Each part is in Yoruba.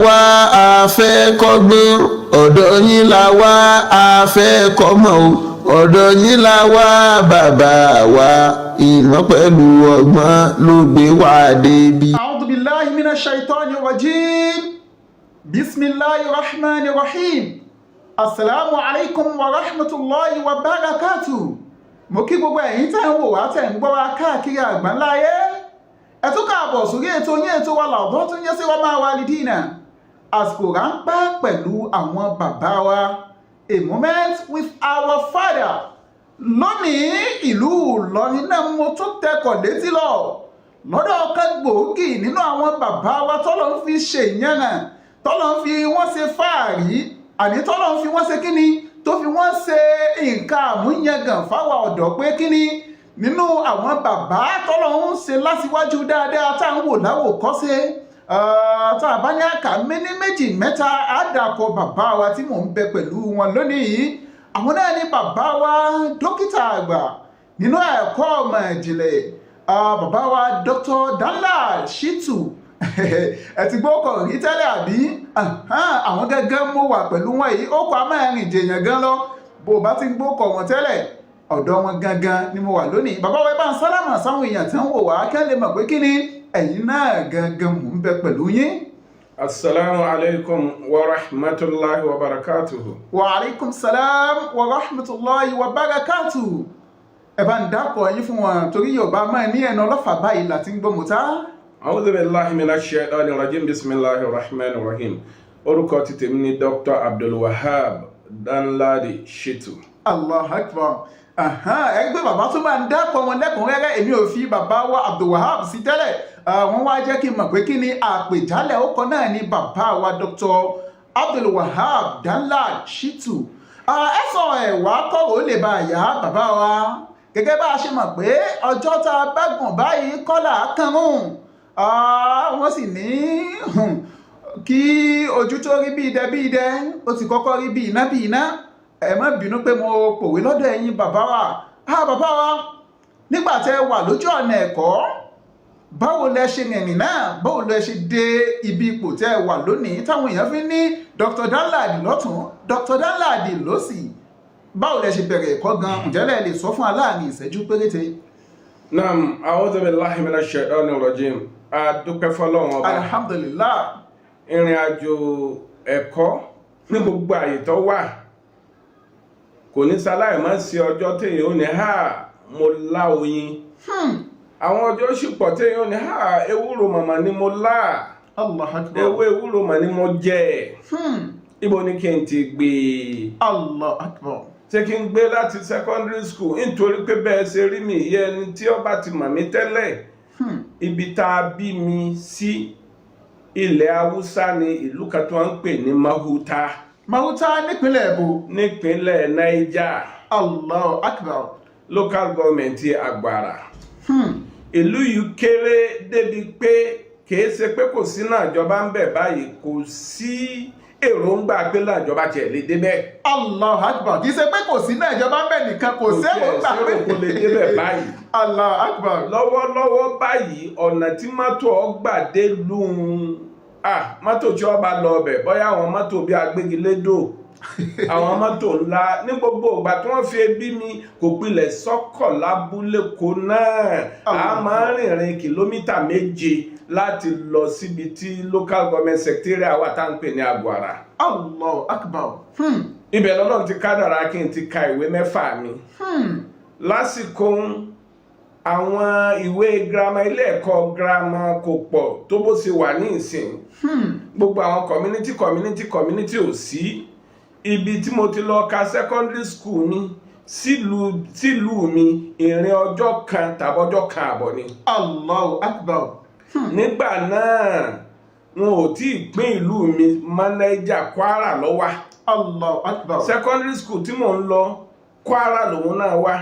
wá a fẹ́ kọ́gbọ́n ọ̀dọ̀ yín la wá a fẹ́ kọ́mọ̀ o ọ̀dọ̀ yín la wá bàbá wa ìmọ̀ pẹ̀lú ọgbọ́n ló gbé wá débi. A'udhu billahi minash shaitani rajim. Bismillahir rahmanir rahim. Assalamu alaikum wa rahmatullahi wa barakatuh. Mo kí gbogbo ẹ̀yin tẹ́ ń wò wá tẹ́ ń gbọ́ wá káàkiri àgbáńláyé. Ẹ tún káàbọ̀ sórí ètò yín ètò wa làwọn tún yẹ sí wa máa wà lídìínà. Àsìkò ráńpẹ́ pẹ̀lú àwọn bàbá wa. A moment with our father. Lónìí ìlú Ìlọrin náà mo tún tẹkọ̀ létí lọ. Lọ́dọ̀ ọ̀kan gbòógì nínú àwọn bàbá wa tọ́lọ́ ń fi ṣe ìyànnà, tọ́lọ́ ń fi wọ́n ṣe fáàrí, àní tọ́lọ́ ń fi wọ́n ṣe kíni, tó fi wọ́n ṣe nǹkan àmúyangàn fáwọn ọ̀dọ́ pé kíni nínú àwọn bàbá tọ́lọ́ ń ṣe lásìwájú dáadáa tá à ń wò láwòkọ́ṣe. Tá a bá ní àkà méní méjì mẹ́ta àdàkọ bàbá wa tí mò ń bẹ pẹ̀lú wọn lónìí. Àwọn náà ní bàbá wa dókítà àgbà nínú ẹ̀kọ́ ọmọ ìjìnlẹ̀, bàbá wa Dr. Danlad Shittu. Ẹ ti gbọ́ ọkọ̀ rí tẹ́lẹ̀ àbí? Àwọn gẹ́gẹ́ mo wà pẹ̀lú wọn yìí, ó kọ́ amẹ́rin jèèyàn gan lọ. Bó o bá ti gbọ́ ọkọ̀ wọn tẹ́lẹ̀, ọ̀dọ̀ wọn gangan ni mo wà lónìí. Bàbá wa bá ń sálámà sáwọn èèyàn tí ń wò wá kẹ́ lè mọ̀ pé kí ni ẹ̀yin náà gangan mò ń bẹ pẹ̀lú yín. Assalamu alaikum wa rahmatullahi wa barakatuhu. Wa alaikum salam wa rahmatullahi wa barakatuhu. Ẹ bá ń dákọ̀ yín fún wọn torí Yorùbá máa ní ẹnu ọlọ́fà báyìí láti ń gbọ́ mọ́tá. A'udhu billahi minash shaitanir rajim. Bismillahir rahmanir rahim. Orúkọ ti tèmi ni Dr. Abdulwahab Danlad Shittu. Allahu Akbar. Ẹgbẹ́ bàbá tó máa ń dákọ̀ wọn lẹ́kùnrẹ́rẹ́, èmi ò fi bàbá wa Abdulwahab sí tẹ́lẹ̀. Wọ́n wá jẹ́ kí n mọ̀ pé kí ni àpèjálẹ̀ ó kọ náà ni bàbá wa Dr. Abdulwahab Danlad Shittu. Ẹ sọ ẹ̀wà kọ̀wé lè bá yá bàbá wa. Gẹ́gẹ́ bá a ṣe mọ̀ pé ọjọ́ tá a bá gùn báyìí kọ́là kànrún. Wọ́n sì ní kí ojú tó rí bí idẹ ó ti kọ́kọ́ rí bí iná. Ẹ má bínú pé mo pòwe lọ́dọ̀ ẹ̀yin bàbá wa. Bàbá wa, nígbà tẹ́ wà lójú ọ̀nà ẹ̀kọ́, báwo lẹ ṣe rìnrìn náà? Báwo lẹ ṣe dé ibi ipò tẹ́ wà lónìí táwọn èèyàn fi ní Dr. Danlad lọ́tún, Dr. Danlad lósì? Báwo lẹ ṣe bẹ̀rẹ̀ ẹ̀kọ́ gan? Ǹjẹ́ lẹ lè sọ fún aláàrin ìṣẹ́jú péréte? Naam, a'udhu billahi minash shaitanir rajim. A dúpẹ́ fọ́lọ́run ọba. Alhamdulillah. Ìrìn àjò ẹ̀kọ́ ní gbogbo àyè tó wà kò ní sáláì má sí ọjọ́ téèyàn ó ní mo lá oyin. Àwọn ọjọ́ sì pọ̀ téèyàn ó ní ewúro màmá ni mo lá. Allahu Akbar. Ewé ewúro mà ni mo jẹ. Ibo ni kí n ti gbé? Allahu Akbar. Ṣé kí n gbé láti secondary school nítorí pé bẹ́ẹ̀ ṣe rí mi yẹ ẹni tí ó bá ti mọ̀ mí tẹ́lẹ̀. Ibi tá a bí mi sí ilẹ̀ Haúsá ni ìlú kan tó ń pè ní Mahuta. Mahuta nípínlẹ̀ èbó? Nípínlẹ̀ Niger. Allahu Akbar. Local government Agbara. Ìlú yìí kéré débi pé kìí ṣe pé kò sí náà ìjọba ń bẹ̀ báyìí, kò sí èròǹgbà pé náà ìjọba tiẹ̀ lè débẹ̀. Allahu Akbar. Kìí ṣe pé kò sí náà ìjọba ń bẹ̀ nìkan, kò sí èròǹgbà pé kò lè débẹ̀ báyìí. Allahu Akbar. Lọ́wọ́lọ́wọ́ báyìí ọ̀nà tí mọ́tò ọgbà dé lùn mọ́tò tí wọ́n bá lọ ọbẹ̀ bóyá àwọn mọ́tò bíi agbégilédò, àwọn mọ́tò ńlá ní gbogbo ìgbà tí wọ́n fi bí mi kò pilẹ̀ sọ́kọ̀ lábúlé kó náà. A máa ń rìnrìn kìlómítà 7 láti lọ síbi tí local government secretariat wà tá ń pè ní Agbara. Allahu Akbar. Ibẹ̀ lọ́lọ́run ti kádàrá kí n ti ka ìwé 6 mi. Lásìkò àwọn ìwé girama ilé ẹ̀kọ́ girama kò pọ̀ tó bó ṣe wà ní ìsìn. Gbogbo àwọn community ò sí. Ibi tí mo ti lọ ka secondary school mi sílùú mi ìrìn ọjọ́ kan tàbí ọjọ́ kan àbọ̀ ni. Allahu Akbar. Nígbà náà wọn ò tí ì pín ìlú mi manager Kwara ló wà. Allahu Akbar. Secondary school tí mò ń lọ Kwara lòun náà wà.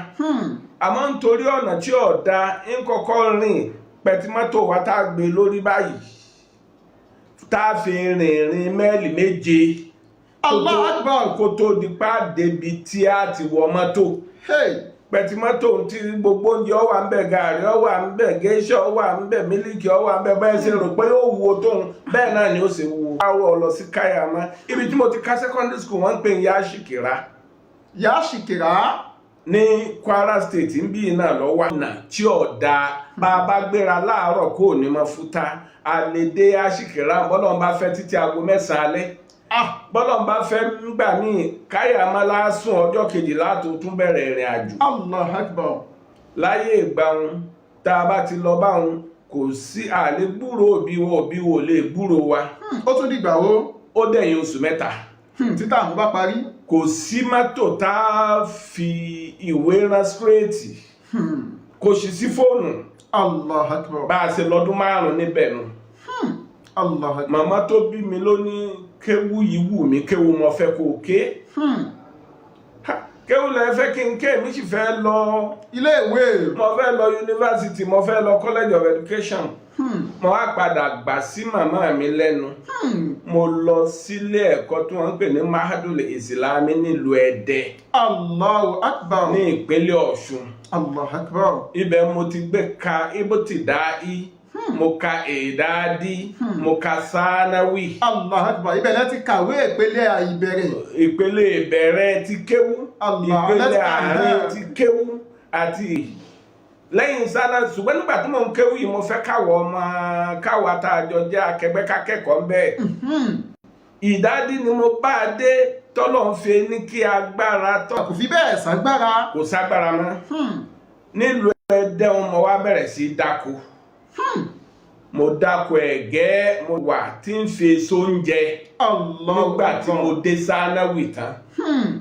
Àmọ́ nítorí ọ̀nà tí ọ̀dà ń kọ́kọ́ rìn pẹ̀tìmọ́tò wa tá a gbé lórí báyìí tá a fi rìnrìn mẹ́ẹ̀lì 7 Allahu Akbar. kó tó di pa débi tí a ti wọ mọ́tò. pẹtimọ́tò tí gbogbo oúnjẹ ó wà ń bẹ̀, gààrí ó wà ń bẹ̀, géṣà ó wà ń bẹ̀, mílíkì ó wà ń bẹ̀, bẹ́ẹ̀ ṣe rò pé ó wo tóun bẹ́ẹ̀ náà ni ó ṣe wo. àwọ̀ lọ sí Káyàmá ibi tí mo ti ká secondary school wọ́n ń pè ní Yáṣìkìrá. Yáṣìkìrá ní Kwara State ń bí iná lọ́wọ́ ọ̀nà tí ọ̀dà bá a bá gbéra láàárọ̀ kó o ní mọ́ fúta a lè dé Yáṣìkìrá bọ́lọ̀ ń bá fẹ́ títí aago 9 alẹ́. bọ́lọ̀ ń bá fẹ́ nígbà míì Káyàmá lásùn ọjọ́ kejìlá tó tún bẹ̀rẹ̀ ìrìn àjò. Allahu Akbar. láyé ìgbà wọn tá a bá ti lọ bá wọn kò sí àlè gbúrò òbí wo lè gbúrò wa. ó tún dìgbà wo. ó dẹ̀yìn oṣù 3. títà àwọn bá parí. kò sí mọ́tò tá a fi ìwé rán síréètì kò sì sí fóònù. Allahu Akbar. bá a ṣe lọ́dún 5 níbẹ̀ nù. Allahu Akbar. màmá tó bí mi ló ní kéwú yìí wù mí kéwú mo fẹ́ kó ké. kéwú lẹ fẹ́ kí n ké mi sì fẹ́ lọ ilé ìwé. mo fẹ́ lọ yunifásitì mo fẹ́ lọ college of education. mo wá padà gbà sí màmá mi lẹ́nu. mo lọ sílé ẹ̀kọ́ tí wọ́n ń pè ní Mahadul Islami nílùú Ẹdẹ. Allahu Akbar. ní ìpínlẹ̀ Ọ̀ṣun. Allahu Akbar. ibẹ̀ mo ti gbé ka ibtida'i mo ka ìdádí mo ka sánáwì. Allahu Akbar. ibẹ̀ lẹ́ ti kàwé ìpele ìbẹ̀rẹ̀. ìpele ìbẹ̀rẹ̀ ti kéwú. ìpele àárín ti kéwú àti lẹ́yìn sáná ṣùgbọ́n nígbà tí mo ń kéwú yìí mo fẹ́ káwọ́ àtàjọ jẹ́ akẹgbẹ́ kákẹ́kọ̀ọ́ ń bẹ́ẹ̀. ìdádí ni mo bá a dé tọ́lọ̀ ń fi ní kí agbára tọ́. kò fi bẹ́ẹ̀ ságbára. kò ságbára mọ́. nílùú Ẹdẹ mo wá bẹ̀rẹ̀ sí dáko. mo dáko ẹ̀gẹ́ mo wà tí ń fi èso oúnjẹ. nígbà tí mo dé sánáwì tán.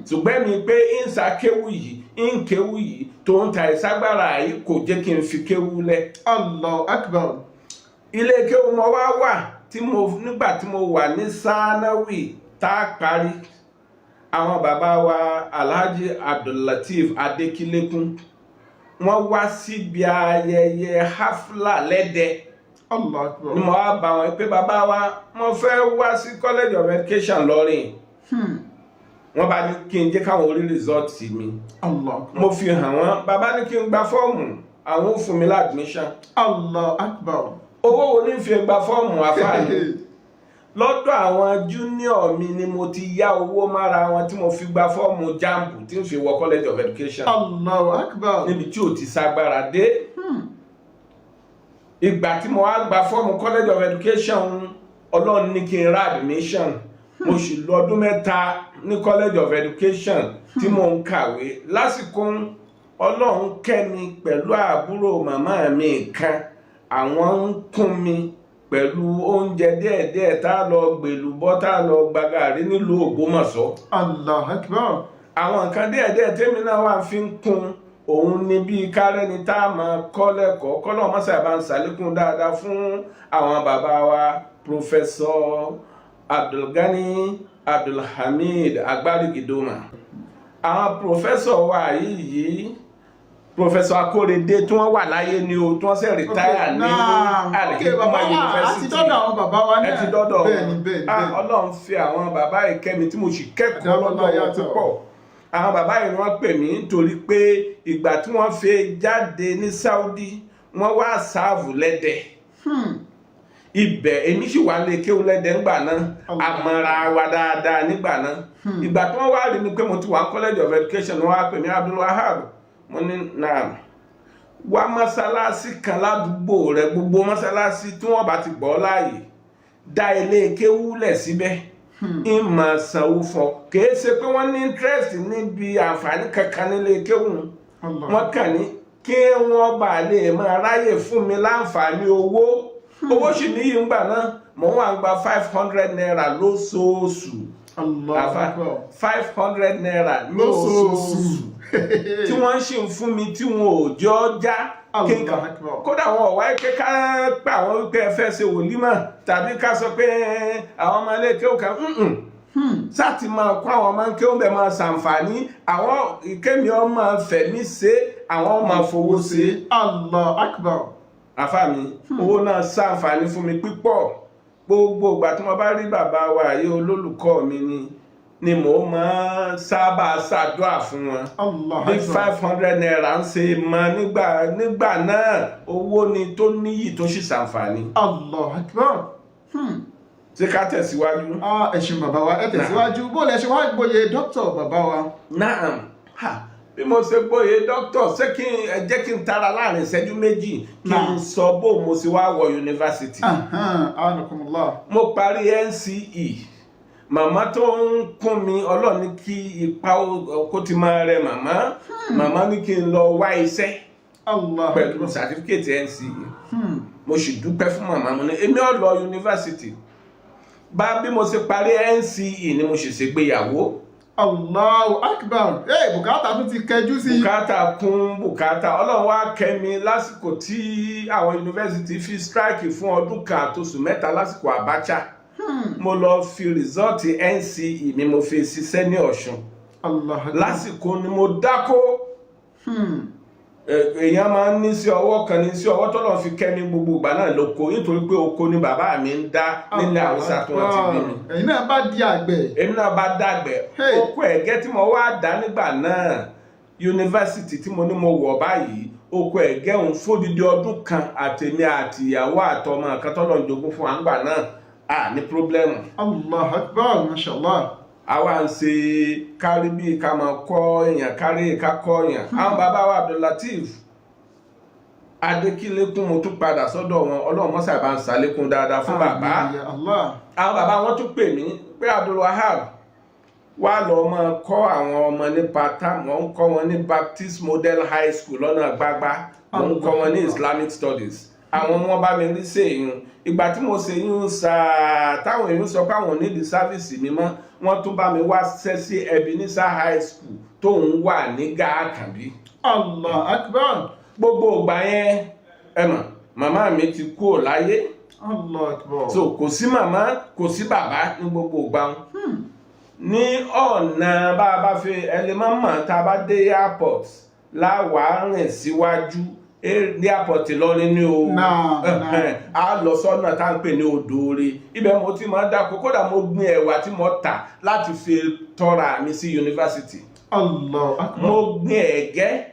ṣùgbọ́n mi pé ń sa kéwú yìí ń kéwú yìí tó ń ta ìságbára yìí kò jẹ́ kí n fi kéwú lẹ̀. Allahu Akbar. ilé kéwú mo wá wà nígbà tí mo wà ní sánáwì tá a parí. àwọn bàbá wa Alhaji Abdullateef Adékílékún wọ́n wá síbi ayẹyẹ hafla lẹ́dẹ̀. Allahu Akbar. ni mo wá bá wọn pé bàbá wa mo fẹ́ wá sí college of education lọ́rìn. wọ́n bá ní kí n jẹ́ káwọn orí rìsọ́ọ̀tì mi. Allahu Akbar. mo fi hàn wọ́n bàbá ní kí n gba fọ́ọ̀mù àwọn ò fún mi láàdmíṣàn. Allahu Akbar. owó wo ní fi gba fọ́ọ̀mù àfáàní. lọ́dọ̀ àwọn júnior mi ni mo ti yá owó mára wọn tí mo fi gba fọ́ọ̀mù jambu tí n fi wọ college of education. Allahu Akbar. níbi tí ò ti ságbára dé. ìgbà tí mo wá gba fọ́ọ̀mù college of education Ọlọ́run ní kí n ra admission. mo sì lọ ọdún 3 ní college of education tí mo ń kàwé. lásìkò Ọlọ́run kẹ́ mi pẹ̀lú àbúrò màmá mi kan àwọn ń kún mi pẹ̀lú oúnjẹ díẹ̀díẹ̀ tá a lọ gbèlúbọ́ tá a lọ gba gàrí nílùú Ògbómọ̀ṣọ́. Allahu Akbar. àwọn nǹkan díẹ̀díẹ̀ tèmi náà wà fi ń kún òun ni bíi kárẹ́ni tá a máa kọ́ lẹ́kọ̀ọ́ kọ́lọ́ mọ́sá bá ń ṣàlékún dáadáa fún àwọn bàbá wa Professor Abdulgani Abdulhamid Agbarigidoma. àwọn professor wa yìí Professor Akórèdé tí wọ́n wà láyé ni o tí wọ́n ṣe rìtáyà ní Al-Hikmah University. àti dọ́dọ̀ àwọn bàbá wa náà. ẹ ti dọ́dọ̀ bẹ́ẹ̀ni. Ọlọ́run fi àwọn bàbá ìkẹ́mi tí mo sì kẹ́kọ̀ọ́ lọ́dọ̀ wọn púpọ̀. àwọn bàbá yìí wọ́n pè mí nítorí pé ìgbà tí wọ́n fi jáde ní Saudi wọ́n wá sáàvù lẹ́dẹ̀. ibẹ̀ èmi sì wà lè kéwú lẹ́dẹ̀ nígbà náà àmọ́ra wa dáadáa nígbà náà. ìgbà tí wọ́n wá rí mi pé mo ti wà college of education wọ́n wá pè mí Abdulwahab mo ní náà wá mọ́sálásí kan ládùúgbò rẹ gbogbo mọ́sálásí tí wọ́n bá ti gbọ́ láàyè dá ilé kéwú lẹ̀ síbẹ̀ ìmọ̀ sanwó fún ọ kìí ṣe pé wọ́n ní interest níbi àǹfààní kankan nílé kéwú wọ́n kàn ní kí wọ́n bá lè máa ráyè fún mi láǹfààní owó sì níyì ńgbà náà mò ń wà ń gba 500 naira lóṣooṣù. Allah 500 naira lóṣooṣù tí wọ́n ṣe ń fún mi tí wọn ò jọ já kíkan kódà wọn ò wáyé pé ká pa àwọn wípé ẹ fẹ́ ṣe wòlímọ̀ tàbí ká sọ pé àwọn ọmọ ilé kéwù kan sáti máa kó àwọn ọmọ kéwù bẹ́ẹ̀ máa ṣàǹfààní àwọn ìkémi ọmọ fẹ̀mí ṣe àwọn ọmọ fowó ṣe. Allah Akbar. àfa mi owó náà ṣàǹfààní fún mi pípọ̀ gbogbo ìgbà tí wọ́n bá rí bàbá wa yìí olólùkọ́ mi ni ni mò ń máa sábà ṣàdúrà fún wọn. bí 500 naira ń ṣe mọ nígbà náà owó ni tó níyì tó sì ṣàǹfààní. Allahu Akbar. ṣé ká tẹ̀síwájú. ẹ ṣeun bàbá wa ẹ tẹ̀síwájú bó lẹ ṣe wá gboyè dókítà bàbá wa. Naam. Bí mo ṣe gboyè dókítà ṣé jẹ́ kí n tara láàrin ìṣẹ́jú méjì kí n sọ bó mo ṣe wá wọ yunifásitì. Mo parí NCE. Màmá tó ń kún mi ọlọ́ọ̀ni kí ipa kó ti máa rẹ màmá. Màmá ní kí n lọ wá iṣẹ́ pẹ̀lú sàtífíkẹ́tì NCE. Mo sì dúpẹ́ fún màmá mo ní èmi ò lọ yunifásitì. Bí mo ṣe parí NCE ni mo sì ṣègbéyàwó. Allahu Akbar. Bùkátà tún ti kẹjú sí. Bùkátà kún bùkátà. Ọlọ́run wá kẹ́ mi lásìkò tí àwọn yunifásitì fi strike fún ọdún kan àtòsù mẹ́ta lásìkò Abacha. Mo lọ fi rìsọ́ọ̀tì NCE mi mo fi ṣiṣẹ́ ní Ọ̀ṣun. Lásìkò ni mo dákó. Èèyàn máa ń ní sí ọwọ́ kan ní sí ọwọ́ tọ́lọ́ fi kẹ́ mi gbogbo ìgbà náà lóko nítorí pé oko ni bàbá mi ń dá nílẹ̀ Haúsá tí wọ́n ti bí mi. Ẹ̀yin náà bá di àgbẹ̀. Èmi náà bá dàgbẹ̀. Oko ẹ̀gẹ́ tí mo wá dá nígbà náà yunifásitì tí mo ní mo wọ̀ báyìí oko ẹ̀gẹ́ òun fódìdí ọdún kan àtèmi àti ìyàwó àtọmọ kan tọ́lọ́ ń jogún fún wa nígbà náà ní pírọ́blẹ́mù. Allahu Akbar, mashallah. Àwa ń ṣe kárí bí ká máa kọ́ èèyàn kárí ká kọ́ èèyàn. Àwọn bàbá wa Abdulateef Adékílékún mo tún padà sọ́dọ̀ wọn Ọlọ́run mọ́sà bá ń ṣàlékún dáadáa fún bàbá. Àwọn bàbá wọn tún pè mí pé Abdulwahab wá lọ máa kọ́ àwọn ọmọ ní part-time wọ́n ń kọ́ wọn ní Baptist Model High School lọ́nà Gbágbá wọ́n ń kọ́ wọn ní Islamic Studies. Àwọn wọn bá mi rí sèyún ìgbà tí mo ṣe yún táwọn èèyàn sọ pé àwọn onídìí sáfíìsì mi mọ́ wọ́n tún bá mi wá ṣẹ́ sí Ebenezer High School tó ń wà ní Gàkànbí. Allahu Akbar. Gbogbo ìgbà yẹn màmá mi ti kú ò láyé. Allahu Akbar. So kò sí màmá kò sí bàbá ní gbogbo ìgbà wọn. Ní ọ̀nà bá a bá fi ẹlẹ́mọ̀mọ̀ tá a bá dé airport láwàá rìn síwájú airport Ìlọrin ní o a lọ sọ́nà tá ń pè ní Odòore ibẹ̀ mo ti máa dáko kódà mo gbin ẹ̀wà tí mo tà láti fi tọ́ra mi sí yunifásitì. Allahu Akbar. Mo gbin ẹ̀gẹ́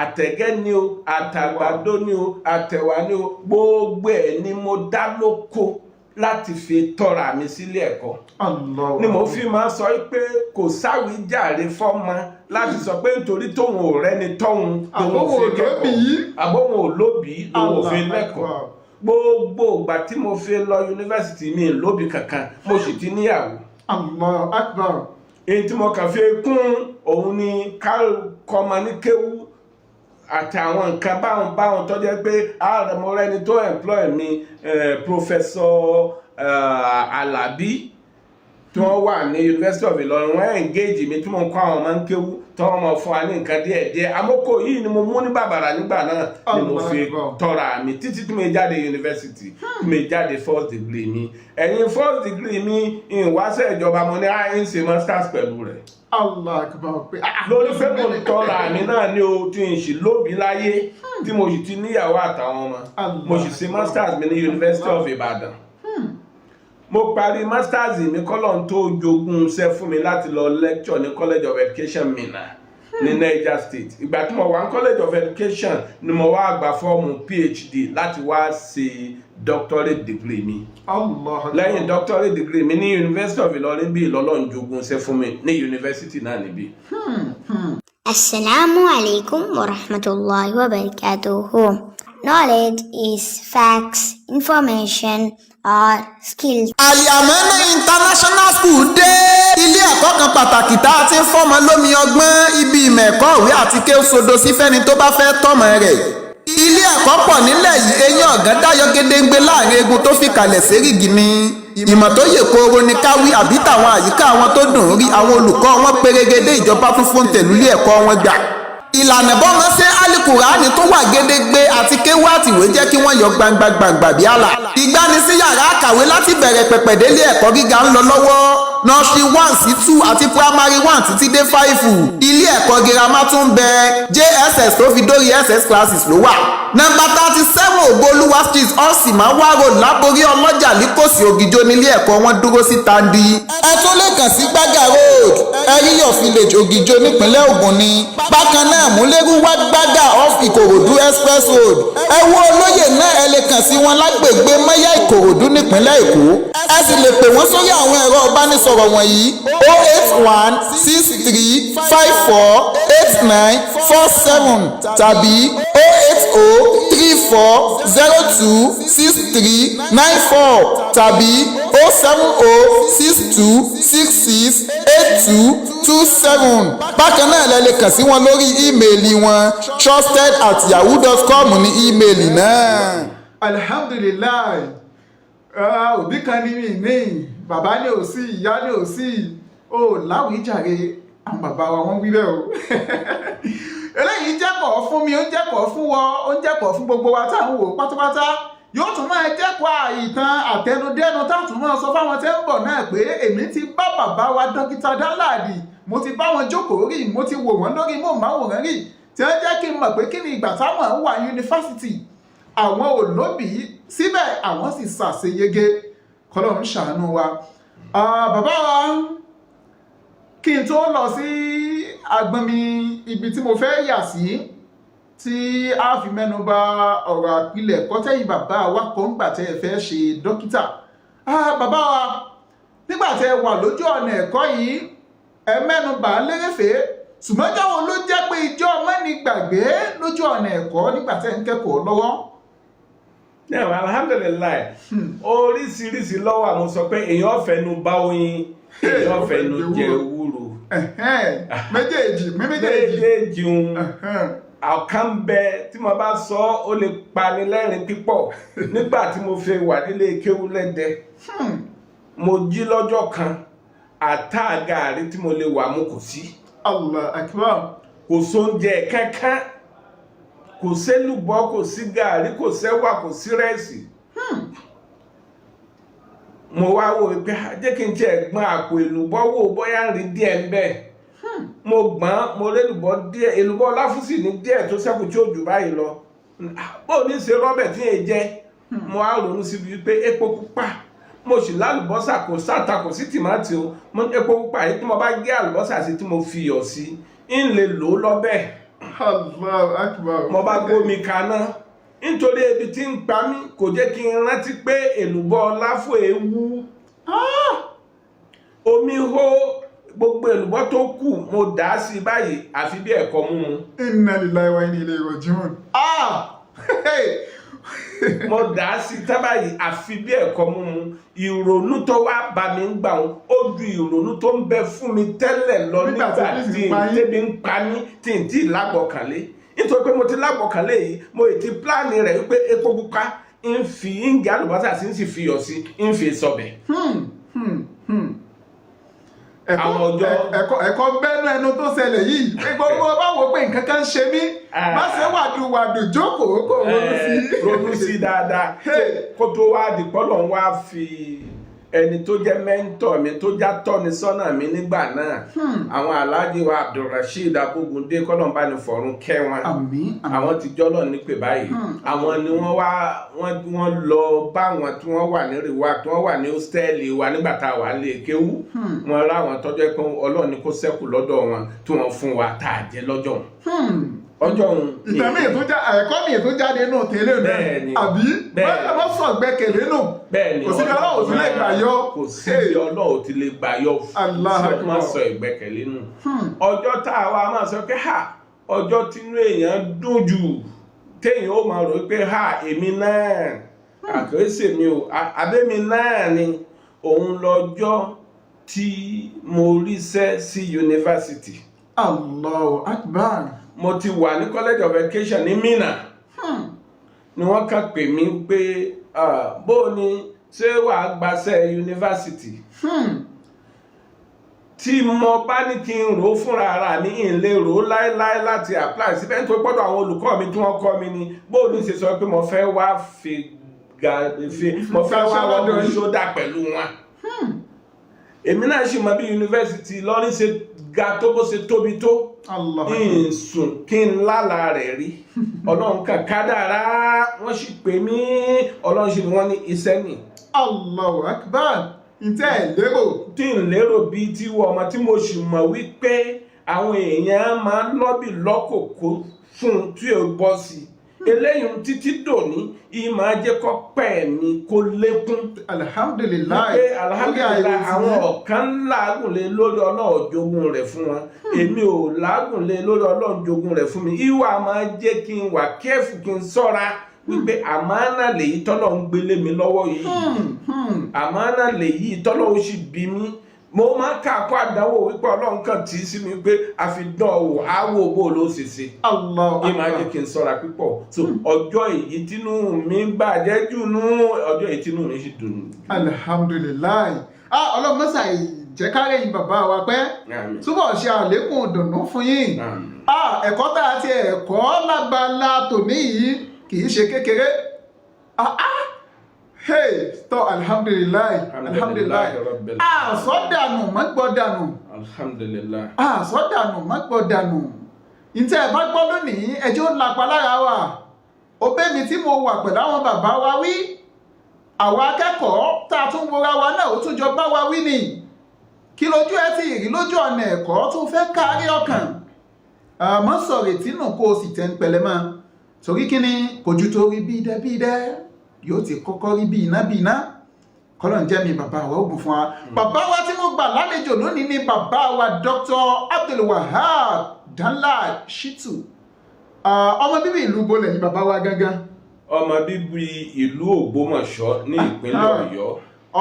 àtẹ̀gẹ́ ni o àtàgbàdo ni o àtẹ̀wà ni o gbogbo ẹ̀ ni mo dá lóko láti fi tọ́ra mi sílé ẹ̀kọ́. Ni mo fi máa sọ pé kò sáwíjàre fọ́mọ láti sọ pé nítorí tóun ò rẹ́ni tọ́hun lòun ò fi kẹ́kọ̀ọ́ àbóhun ò lóbi lòun ò fi lẹ́kọ̀ọ́. Gbogbo ìgbà tí mo fi lọ yunifásitì mi lóbi kankan mo sì ti níyàwó. Allahu Akbar. Èyí tí mo kàn fi kún òun ni ká kọ́mọ ní kéwú àti àwọn nǹkan báwọn tó jẹ́ pé mo rẹ́ni tó employ mi Professor Alabi tí wọ́n wà ní University of Ilorin wọ́n engage mi tí mo ń kọ́ àwọn ọmọ ń kéwú tí wọ́n mọ̀ fún wa ní nǹkan díẹ̀díẹ̀ àmọ́kò yìí ni mo mú ní bàbàrà nígbà náà ni mo fi tọ́ra mi títí tí mo jáde yunifásitì tí mo jáde first degree mi ẹ̀yìn first degree mi ìwáṣẹ̀ ìjọba mo ní ń ṣe masters pẹ̀lú rẹ̀. Allahu Akbar. Lórí pé mo tọ́ra mi náà ní o tí n sì lóbi láyé tí mo sì ti níyàwó àtàwọn ọmọ mo sì ṣe masters mi ní University of Ibadan. Mo parí masters mi kọ́lọ́n tó jogún iṣẹ́ fún mi láti lọ lecture ní College of Education Minna ní Niger State. Ìgbà tí mo wà ní College of Education ni mo wá gba fọ́ọ̀mù PhD láti wá ṣe doctorate degree mi. Lẹ́yìn doctorate degree mi ní University of Ilorin bí Ọlọ́run jogún iṣẹ́ fún mi ní university náà níbí. Assalamu alaikum wa rahmatullahi wa barakatuhu. Knowledge is facts, information, or skills. Al-Amana International School dé. Ilé ẹ̀kọ́ kan pàtàkì tá a ti ń fọ́mọ lómi ọgbọ́n ibi ìmọ̀ ẹ̀kọ́ òwe àti kéwú sodo sí fẹ́ni tó bá fẹ́ tọ́mọ rẹ̀. Ilé ẹ̀kọ́ pọ̀ nílẹ̀ yìí eyín ọ̀gán dáyọ̀ gédéǹgbé láàrin egun tó fi kalẹ̀ sérígi ni. Ìmọ̀ tó yè kooro ni káwí àbí tàwọn àyíká àwọn tó dùn rí àwọn olùkọ́ wọn pérégedé ìjọba fún fóńtẹ̀lú ilé ẹ̀kọ́ wọn gbà. Ìlànà bọ́mọ ṣe Al-Qur'ani tó wà gédégbé àti kéwú àtìwé jẹ́ kí wọ́n yọ gbangba bí àlà. Ìgbanisí yàrá àkàwé láti bẹ̀rẹ̀ pẹ̀pẹ̀ délé ẹ̀kọ́ gíga ń lọ lọ́wọ́ nursery 1 sí 2 àti primary 1 títí dé 5. ilé ẹ̀kọ́ girama tún ń bẹ JSS tó fi dórí SS classes ló wà. nọ́mbà 37 Ògbólúwà street Ọ̀sìmáwá road láborí ọlọ́jà líkòsí Ògìjó nílé ẹ̀kọ́ wọn dúró sí Tandi. ẹ tún lè kàn sí Gbága road Ẹ̀ríyọ̀ village Ògìjó nípínlẹ̀ Ògùn ni. bákan náà Múlẹ́rúwá Gbága off Ìkòròdú express road. ẹ wo olóyè náà ẹ lè kàn sí wọn lágbègbè Mọ́yá Ìkòròdú nípínlẹ̀ Èkó. ẹ sì lè pè wọ́n sórí àwọn ẹ̀rọ ìbánisọ̀rọ̀ wọ̀nyí 08163548947 tàbí 08034026394 tàbí 07062668227. bákan náà lẹ lè kàn sí wọn lórí ímeèlì wọn trusted@yahoo.com ní ímeèlì náà. alhamdulilayi òbí kan ní mi ní bàbá ní òsì ìyá ní òsì ó láwùjáre àwọn bàbá wa wọ́n wí bẹ́ẹ̀ o eléyìí jẹ́kọ̀ọ́ fún mi ó ń jẹ́kọ̀ọ́ fún wọ ó ń jẹ́kọ̀ọ́ fún gbogbo wa tá à ń wò pátápátá yóò tún máa jẹ́kọ̀ọ́ ìtàn àtẹnudẹ́nu tá à tún máa sọ fáwọn tẹ́ ń bọ̀ náà pé èmi ti bá bàbá wa dókítà Danladi mo ti bá wọn jókòó rí mo ti wò wọ́n lórí móhùnmáwòrán rí tí wọ́n jẹ́ kí n mọ̀ pé kí ni ìgbà táwọn wà yunifásitì àwọn ò lóbìí síbẹ̀ àwọn sì ṣàṣeyege kọ́lọ́run ṣàánú wa. bàbá wa kí n tó lọ sí agbọ́nmi ibi tí mo fẹ́ yà sí tí a fi mẹ́nu bà ọ̀rọ̀ àpilẹ̀kọ tẹ́yìn bàbá wa kọ́ ń gbà tẹ́ ẹ fẹ́ ṣe dókítà. bàbá wa nígbà tẹ́ ẹ wà lójú ọ̀nà ẹ̀kọ́ yìí ẹ mẹ́nu bà á lérèfé ṣùgbọ́n jáwọn ló jẹ́ pé ìjọ mẹ́ni gbàgbé lójú ọ̀nà ẹ̀kọ́ nígbà tẹ́ ń kẹ́kọ̀ọ́ lọ́wọ́. alhamdulilayi oríṣiríṣi lọ́wọ́ àwọn sọ pé èèyàn fẹnu bá oyin èèyàn fẹnu jẹ ewúro méjèèjì ọ̀kan bẹ tí mo bá sọ ó lè pani lẹ́rìn pípọ̀ nígbà tí mo fi wà nílé kéwú lẹ́dẹ mo jí lọ́jọ́ kan àtàgàrí tí mo lè wà mú kò sí. Allah akbar. kò sóúnjẹ kankan kò sélùbọ́ kò sí gàrí kò sẹ́wà kò sí rẹ́sì. mo wá wò pé jẹ́ kí n tiẹ̀ gbọ́n àpò èlùbọ́ wò bóyá ń rí díẹ̀ ń bẹ̀. mo gbọ́n mo lélùbọ́ díẹ̀ èlùbọ́ láfúsì ní díẹ̀ tó ṣẹ́kù tí ó jù báyìí lọ. bó ní ṣe rọ́bẹ̀ tí yẹn jẹ́ mo á ronú síbi pé epo pupa mo sì lálùbọ́sà kò sáta kò sí tìmátì o mo epo pupa yìí tí mo bá gé àlùbọ́sà sí tí mo fi iyọ̀ sí ń lè lò ó lọ́bẹ̀. Allahu akbar. mo bá gbómi kaná nítorí ebi tí ń pa mí kò jẹ́ kí n rántí pé èlùbọ́ láfò ewu omi hó gbogbo èlùbọ́ tó kù mo dà á sí báyìí àfi bí ẹ̀kọ́ mímu. Inna lillahi wa inna ilayhi raji'un. mo dà á sí tábàyì àfi bí ẹ̀kọ́ mímu ìrònú tó wá bá mi ń gbà wọn ó ju ìrònú tó ń bẹ fún mi tẹ́lẹ̀ lọ nígbà tí tẹ́bi ń pa mí tí n tí lágbọ̀kànlé nítorí pé mo ti lágbọ̀kànlé yìí mo ti pílánì rẹ̀ wípé epo pupa ń fi ń gé àlùbọ́sà sí ń sì fi iyọ̀ sí ń fi sọbẹ̀. àwọn ọjọ́ ẹ̀kọ́ bẹ́nu ẹnu tó ṣẹlẹ̀ yìí gbogbo bá wo pé nǹkan kan ṣe mí má ṣe wàdùwàdù jókòó kò ronú sí dáadáa kó tó wá dìpọ́ lọ́n wá fi ẹni tó jẹ́ mẹ́ńtọ̀ mi tó já tọ́ni sọ́nà mi nígbà náà àwọn aláàjì wa Abdulrasheed Abógundé kọ́lọ́mbà ní fọ̀run kẹ́ wọn àwọn ti jọ́lọ̀ nípè báyìí àwọn ni wọ́n lọ bá wọn tí wọ́n wà ní rìwá tí wọ́n wà ní hóstẹ́ẹ̀lì wa nígbà tá a wà lè kéwú wọn ráwọn tọ́jú ẹ̀ pé Ọlọ́run ní kó ṣẹ́kù lọ́dọ̀ wọn tí wọ́n fún wa tá a jẹ lọ́jọ́ ọjọ́ òun. ìtẹ̀mí ẹ̀kọ́ mi tó jáde nù tẹ́lẹ̀ nù àbí wọ́n sọ gbẹ́kẹ̀lé nù kò sí Ọlọ́run ti lè gbà yọ. kò sí Ọlọ́run ti lè gbà yọ máa sọ ìgbẹ́kẹ̀lé nù. ọjọ́ tá a wá máa sọ pé ọjọ́ tínú èèyàn dùn jù téèyàn ó máa rò pé èmi náà àkèésè mi ò abẹ́mi náà ni òun lọ́jọ́ tí mo ríṣẹ́ sí yunifásitì. Allahu Akbar. mo ti wà ní college of education ní Minna ni wọ́n kàn pè mí pé bó ni ṣé wàá gbaṣẹ́ yunifásitì tí mo bá ní kí n rò ó fúnra ara mi ń lè rò ó láéláé láti apply síbẹ̀ nítorí pọ́dọ̀ àwọn olùkọ́ mi tí wọ́n kọ́ mi ni bó ni ṣe sọ pé mo fẹ́ wá mo fẹ́ wá lọ́dún ṣódà pẹ̀lú wọn èmi náà sì mọ bí yunifásitì Ìlọrin ṣe ga tó bó ṣe tóbi tó ìsùn kí n lálàá rẹ̀ rí ọlọ́run kan kádàrá wọ́n sì pè mí ọlọ́run sì ni wọ́n ní iṣẹ́ nì. Allahu Akbar ǹtẹ́ ẹ̀ lérò. tí n lérò bíi tí wọ́n ọmọ tí mo sì mọ̀ wípé àwọn èèyàn máa ń lọ́bì lọ́kòkó fún un tí ò bọ́ sí i eléyìí títí dòní ìmọ̀ ajẹ́ kọ́ pẹ́ mi kó lékún. Alhamdulilayi alhamdulilayi àwọn ọ̀kan làágùn lé lórí ọlọ́run jogún rẹ̀ fún wọn èmi ò làágùn lé lórí ọlọ́run jogún rẹ̀ fún mi ìwà máa jẹ́ kí n wà kẹ́fù kí n sọ́ra wípé àmánà lèyí tọ́lọ̀ ń gbélé mi lọ́wọ́ yìí àmánà lèyí tọ́lọ̀ ó sì bí mi mo máa ń kà kó àdánwò wípé ọlọ́run kan tì í sí mi pé àfidán wò áwò bó ló ṣe ṣe yìí máa jẹ́ kí n sọ́ra pípọ̀ so ọjọ́ èyí tínú mi bàjẹ́ jù nú ọjọ́ èyí tínú mi sì dùn. Alhamdulilayi ọlọ́run mọ́sà ìjẹ́kárẹ́ yìí bàbá wa pẹ́ túbọ̀ ṣe àlékún ìdùnnú fún yín ẹ̀kọ́ tá a ti ẹ̀kọ́ lágbàlá tòní yìí kì í ṣe kékeré tó alhamdulilayi àsọdànù mọ́gbọ́dànù àsọdànù mọ́gbọ́dànù ǹtẹ́ ẹ bá gbọ́ lónìí ẹjọ́ lápá lára wa òbẹ́ mi tí mo wà pẹ̀lú àwọn bàbá wa wí àwọn akẹ́kọ̀ọ́ tá a tún wọra wa náà ó tún jọ bá wa wí ni kí lójú ẹ ti rí lójú ọ̀nà ẹ̀kọ́ tún fẹ́ kárí ọkàn àmọ́ sọ̀rọ̀ ìtínú kó o sì tẹ́ ń pẹ̀lẹ́ mọ́ torí kí ni kò ju torí bídẹ́bídẹ́ yóò ti kọ́kọ́ rí bí iná kọ́lọ̀ ń jẹ́ mi bàbá wa ogun fún wa bàbá wa tí mo gbà lálejò lónìí ni bàbá wa Dr. Abdulwahab Danlad Shittu ọmọ bíbí ìlú bolẹ̀ ni bàbá wa gángan. ọmọ bíbí ìlú Ògbómọ̀ṣọ́ ní ìpínlẹ̀ Ọ̀yọ́.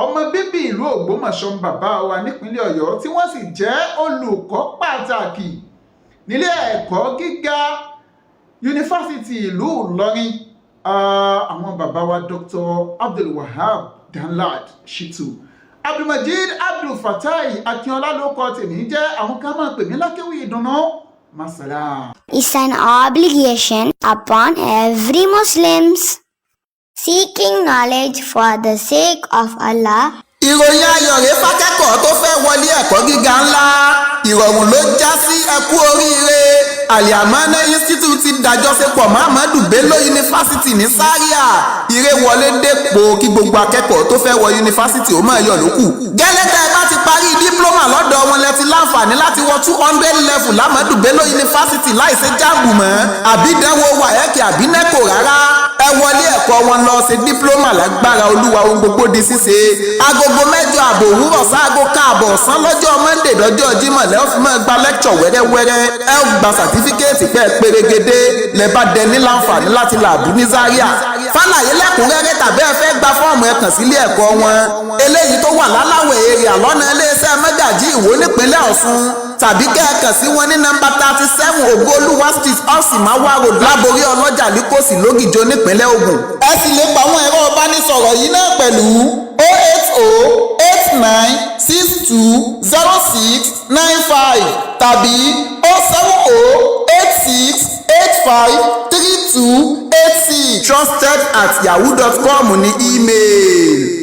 ọmọ bíbí ìlú Ògbómọ̀ṣọ́ ń bàbá wa nípínlẹ̀ Ọ̀yọ́ tí wọ́n sì jẹ́ olùkọ́ pàtàkì nílé ẹ̀kọ́ gíga yunifásitì ìlú Ìlọrin àwọn bàbá wa Dr. Abdulwahab Danlad Shittu Abdulmajid Abdulfatai Akínọlá ló kọ tèmi jẹ́ àwọn kan máa pè mí lákéwì ìdùnnú masala. It's an obligation upon every Muslims seeking knowledge for the sake of Allah. ìròyìn ayọ̀ rèé fákẹ́kọ̀ọ́ tó fẹ́ wọlé ẹ̀kọ́ gíga ńlá ìrọ̀rùn ló já sí ẹkú oríire Al-Amanah Institute ti dájọ́sepọ̀ Muhammadu Bello yunifásitì ní Zaria ire wọlé dépò kí gbogbo akẹ́kọ̀ọ́ tó fẹ́ wọ yunifásitì ó máa yọ̀ lókù. gẹ́lẹ́tẹ̀ bá ti parí dípúlọ́mà lọ́dọ̀ wọn lẹ ti láǹfààní láti wọ 200 level Muhammadu Bello yunifásitì láìsí jáàmù mọ́ àbí ìdánwò WAEC àbí NECO rárá ẹ wọlé ẹ̀kọ́ wọn lọ ṣe dípúlọ́mà lágbára olúwa ohun gbogbo di ṣíṣe agogo 8 àbọ̀ òwúrọ̀ sáago káàbọ̀ ọ̀sán lọ́jọ́ Monday dọ́jọ́ Jímọ̀ lẹ́ ó fi máa gba lẹ́kṣọ̀ wẹ́rẹ́wẹ́rẹ́ ẹ ó gba sàtífíkẹ́ẹ̀tì pẹ́ pérégedé lẹ́ bá dẹni láǹfààní láti làbú ní Zaria fàlàyé lẹ́kùnrẹ́rẹ́ tàbí ẹ fẹ́ gba fọ́ọ̀mù ẹ kàn sílé ẹ̀kọ́ wọn eléyìí tó wà láláwẹ̀ èrè àlọ́nà iléeṣẹ́ Mẹ́gàjí Ìwó nípínlẹ̀ Ọ̀ṣun tàbí kẹ́ẹ̀kan sí wọn ní nọ́mbà 37 Ògbólúwà street Ọ̀sìmáwá road láborí ọlọ́jà líkòsì lógìjó nípínlẹ̀ Ògùn. ẹ sì lè pa àwọn ẹ̀rọ ìbánisọ̀rọ̀ yìí náà pẹ̀lú 08089620695 tàbí 07086853286 trusted@yahoo.com ní email.